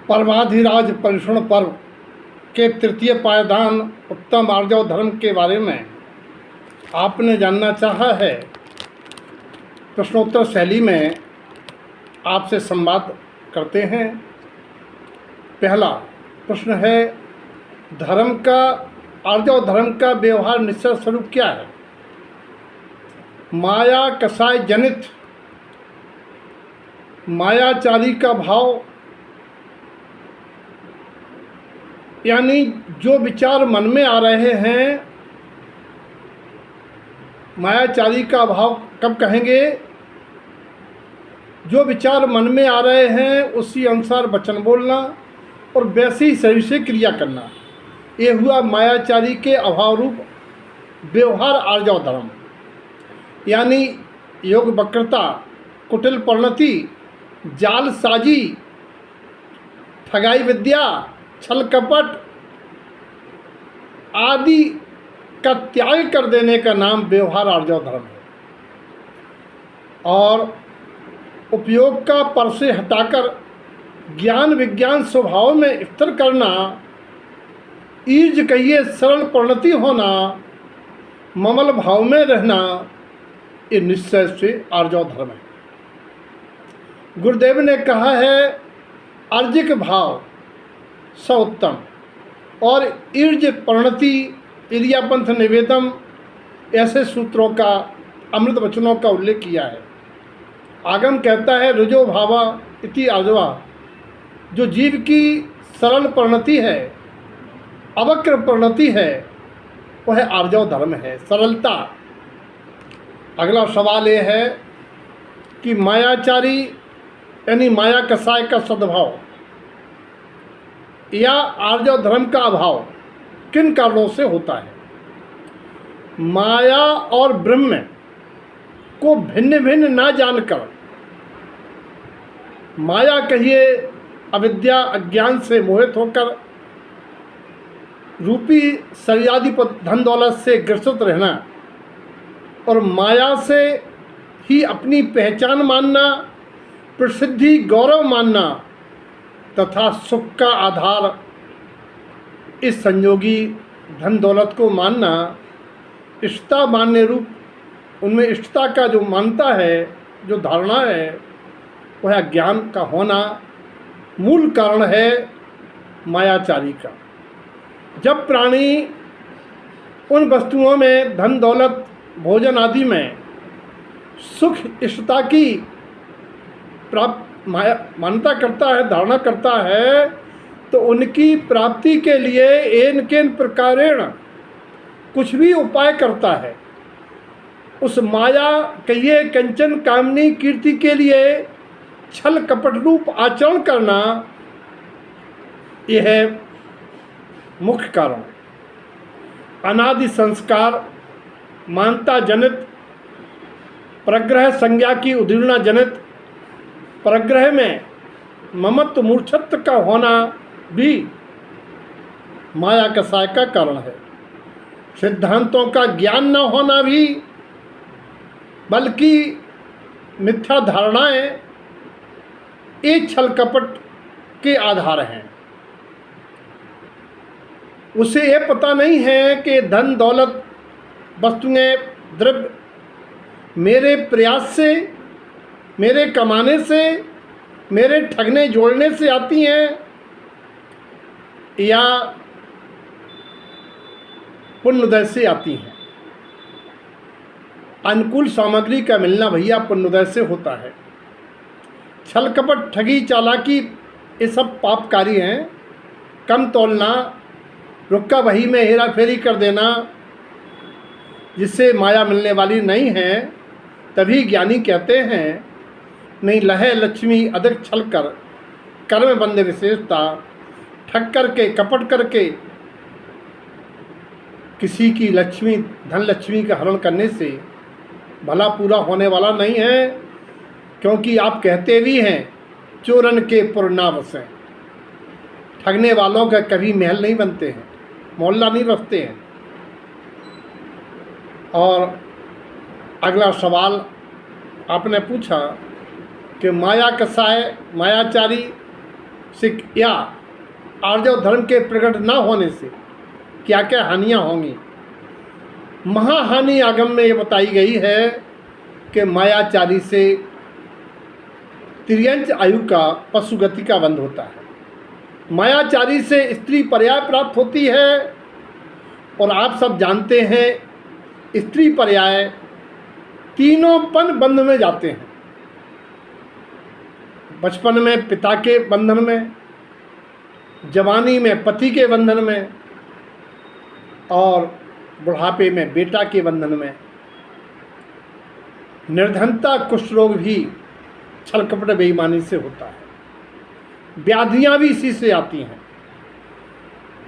परमाधिराज परिषण पर्व के तृतीय पायदान उत्तम आर्जव धर्म के बारे में आपने जानना चाहा है। प्रश्नोत्तर शैली में आपसे संवाद करते हैं। पहला प्रश्न है, धर्म का आर्जव धर्म का व्यवहार निश्चय स्वरूप क्या है? माया कसाय जनित मायाचारी का भाव, यानी जो विचार मन में आ रहे हैं, मायाचारी का भाव कब कहेंगे? जो विचार मन में आ रहे हैं उसी अनुसार वचन बोलना और वैसे ही शरीर से क्रिया करना, ये हुआ मायाचारी के अभाव रूप व्यवहार आर्जव धर्म। यानी योग वक्रता, कुटिल परिणति, जालसाजी, ठगाई विद्या, छल कपट आदि का त्याग कर देने का नाम व्यवहार आर्जव धर्म है। और उपयोग का पर से हटाकर ज्ञान विज्ञान स्वभाव में स्थिर करना, ईर्ज कहिए सरल परिणति होना, ममल भाव में रहना, ये निश्चय से आर्जव धर्म है। गुरुदेव ने कहा है, अर्जिक भाव स उत्तम और ईर्ज परिणति इरियापंथ निवेदम, ऐसे सूत्रों का, अमृत वचनों का उल्लेख किया है। आगम कहता है, रुजो भावा इति आर्जवा, जो जीव की सरल परिणति है, अवक्र परिणति है, वह आर्जव धर्म है, सरलता। अगला सवाल ये है कि मायाचारी यानी माया कसाय का सद्भाव या आर्जव धर्म का अभाव किन कारणों से होता है? माया और ब्रह्म को भिन्न भिन्न ना जानकर, माया कहिए अविद्या अज्ञान से मोहित होकर रूपी शरीरादि धन दौलत से ग्रसित रहना और माया से ही अपनी पहचान मानना, प्रसिद्धि गौरव मानना तथा सुख का आधार इस संयोगी धन दौलत को मानना, इष्टता मान्य रूप उनमें इष्टता का जो मानता है, जो धारणा है, वह अज्ञान का होना मूल कारण है मायाचारी का। जब प्राणी उन वस्तुओं में, धन दौलत भोजन आदि में सुख इष्टता की मान्यता करता है, धारणा करता है, तो उनकी प्राप्ति के लिए एन केन प्रकारेण कुछ भी उपाय करता है। उस माया कहिए कंचन कामनी कीर्ति के लिए छल कपट रूप आचरण करना, यह है मुख्य कारण। अनादि संस्कार, मानता जनित, परग्रह संज्ञा की उदीर्णा जनित, परग्रह में ममत्व मूर्छत्व का होना भी माया कसाय का कारण है। सिद्धांतों का ज्ञान न होना भी, बल्कि मिथ्या धारणाएं, ये छल कपट के आधार हैं। उसे ये पता नहीं है कि धन दौलत वस्तुएं द्रव्य मेरे प्रयास से, मेरे कमाने से, मेरे ठगने जोड़ने से आती हैं या पुण्योदय से आती हैं। अनुकूल सामग्री का मिलना भैया पुण्योदय से होता है। छल कपट, ठगी, चालाकी, ये सब पापकारी हैं। कम तोलना, रुक्का बही में हेरा फेरी कर देना, जिससे माया मिलने वाली नहीं है, तभी ज्ञानी कहते हैं, नहीं लहे लक्ष्मी अधिक छल कर, कर्म बंद विशेषता, ठग करके कपट करके किसी की लक्ष्मी, धन लक्ष्मी का हरण करने से भला पूरा होने वाला नहीं है। क्योंकि आप कहते भी हैं, चोरन के पुर ना बसें, ठगने वालों का कभी महल नहीं बनते हैं, मोहल्ला नहीं बसते हैं। और अगला सवाल आपने पूछा कि माया कसाय, मायाचारी से या आर्जव धर्म के प्रकट न होने से क्या क्या हानियां होंगी। महाहानि आगम में ये बताई गई है कि मायाचारी से तिर्यंच आयु का पशुगति का बंध होता है। मायाचारी से स्त्री पर्याय प्राप्त होती है, और आप सब जानते हैं स्त्री पर्याय तीनों पन बंध में जाते हैं। बचपन में पिता के बंधन में, जवानी में पति के बंधन में, और बुढ़ापे में बेटा के बंधन में। निर्धनता कुष्ठ रोग भी छल कपट बेईमानी से होता है। व्याधियां भी इसी से आती हैं।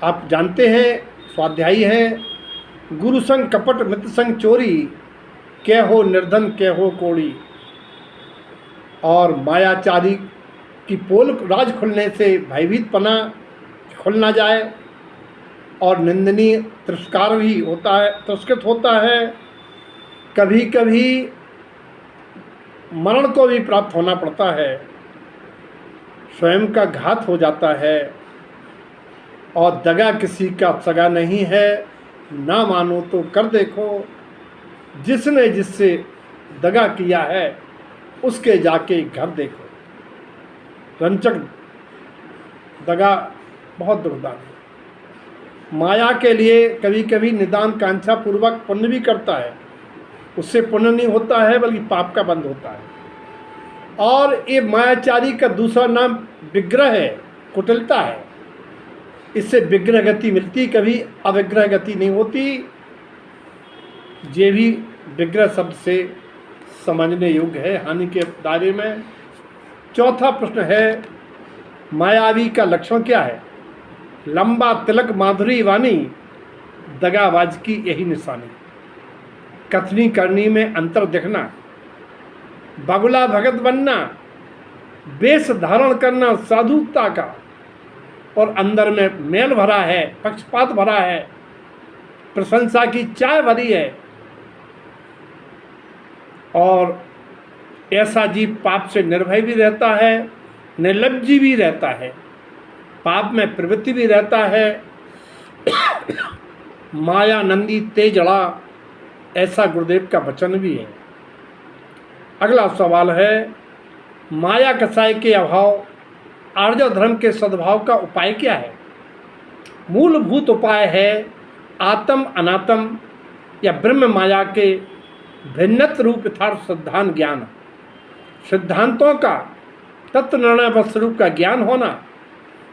आप जानते हैं, स्वाध्यायी हैं, गुरु संग कपट मित्र संग चोरी, क्या हो निर्धन क्या हो कोड़ी। और मायाचारी की पोल राज खुलने से भयभीत पना खुल ना जाए, और निंदनीय तिरस्कार भी होता है, तिरस्कृत होता है। कभी कभी मरण को भी प्राप्त होना पड़ता है, स्वयं का घात हो जाता है। और दगा किसी का सगा नहीं है, ना मानो तो कर देखो, जिसने जिससे दगा किया है उसके जाके घर देखो। रंचक दगा बहुत दुर्दान है। माया के लिए कभी कभी निदान कांक्षा पूर्वक पुण्य भी करता है, उससे पुण्य नहीं होता है बल्कि पाप का बंध होता है। और ये मायाचारी का दूसरा नाम विग्रह है, कुटिलता है। इससे विग्रह गति मिलती, कभी अविग्रह गति नहीं होती। ये भी विग्रह शब्द से समझने योग्य है हानि के दायरे में। चौथा प्रश्न है, मायावी का लक्षण क्या है? लंबा तिलक माधुरी वाणी, दगाबाज की यही निशानी। कथनी करनी में अंतर दिखना, बगुला भगत बनना, वेश धारण करना साधुता का, और अंदर में मेल भरा है, पक्षपात भरा है, प्रशंसा की चाय भरी है। और ऐसा जीव पाप से निर्भय भी रहता है, निर्लज्जी भी रहता है, पाप में प्रवृत्ति भी रहता है। माया नंदी तेजड़ा, ऐसा गुरुदेव का वचन भी है। अगला सवाल है, माया कसाय के अभाव आर्जव धर्म के सद्भाव का उपाय क्या है? मूलभूत उपाय है आत्म अनात्म या ब्रह्म माया के भिन्नत रूप यथार्थ सिद्धांत ज्ञान। सिद्धांतों का तत्व निर्णय स्वरूप का ज्ञान होना,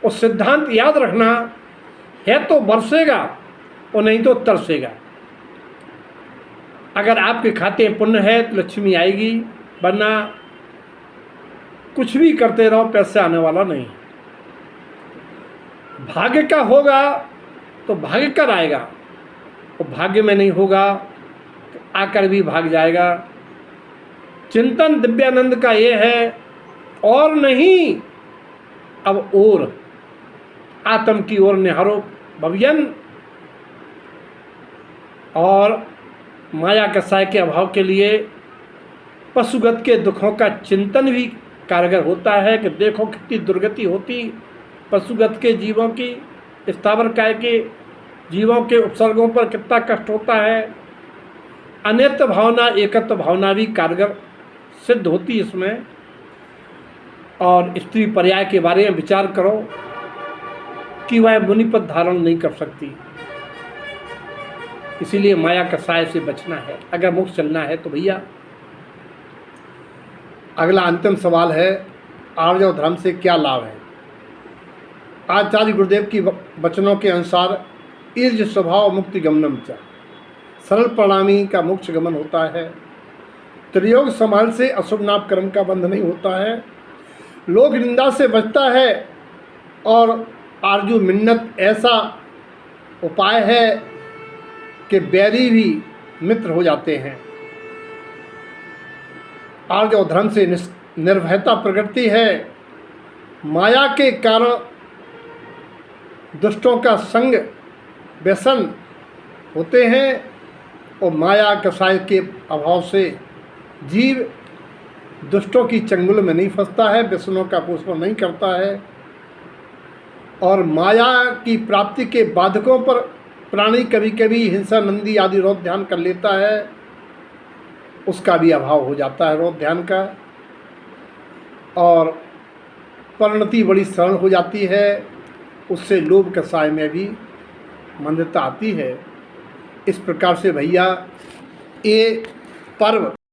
और सिद्धांत याद रखना है तो बरसेगा और नहीं तो तरसेगा। अगर आपके खाते में पुण्य है तो लक्ष्मी आएगी, वरना कुछ भी करते रहो पैसे आने वाला नहीं। भाग्य का होगा तो भाग्य कर आएगा, और भाग्य में नहीं होगा तो आकर भी भाग जाएगा। चिंतन दिव्यानंद का ये है, और नहीं अब और आत्म की ओर निहारो भवियन। और माया कसाय के अभाव के लिए पशुगत के दुखों का चिंतन भी कारगर होता है कि देखो कितनी दुर्गति होती पशुगत के जीवों की, स्थावर काय के जीवों के उपसर्गों पर कितना कष्ट होता है। अनित्य भावना, एकत्व भावना भी कारगर सिद्ध होती इसमें। और स्त्री पर्याय के बारे में विचार करो कि वह मुनिपद धारण नहीं कर सकती, इसीलिए माया कसाय से बचना है अगर मुक्त चलना है तो भैया। अगला अंतिम सवाल है, आर्जव धर्म से क्या लाभ है? आचार्य गुरुदेव की वचनों के अनुसार ईर्ज स्वभाव मुक्ति गमनम च, सरल प्रणामी का मोक्ष गमन होता है। त्रियोग समाल से अशुभ नाप कर्म का बंध नहीं होता है, लोक निंदा से बचता है, और आरजू मिन्नत ऐसा उपाय है कि बैरी भी मित्र हो जाते हैं। आर्जव धर्म से निर्भयता प्रगटती है। माया के कारण दुष्टों का संग व्यसन होते हैं, और माया कसाय के अभाव से जीव दुष्टों की चंगुल में नहीं फंसता है, व्यसनों का पोषण नहीं करता है। और माया की प्राप्ति के बाधकों पर प्राणी कभी कभी हिंसा, नंदी आदि रोध ध्यान कर लेता है, उसका भी अभाव हो जाता है रोध ध्यान का, और परिणति बड़ी सरल हो जाती है। उससे लोभ के साय में भी मंदता आती है। इस प्रकार से भैया ये पर्व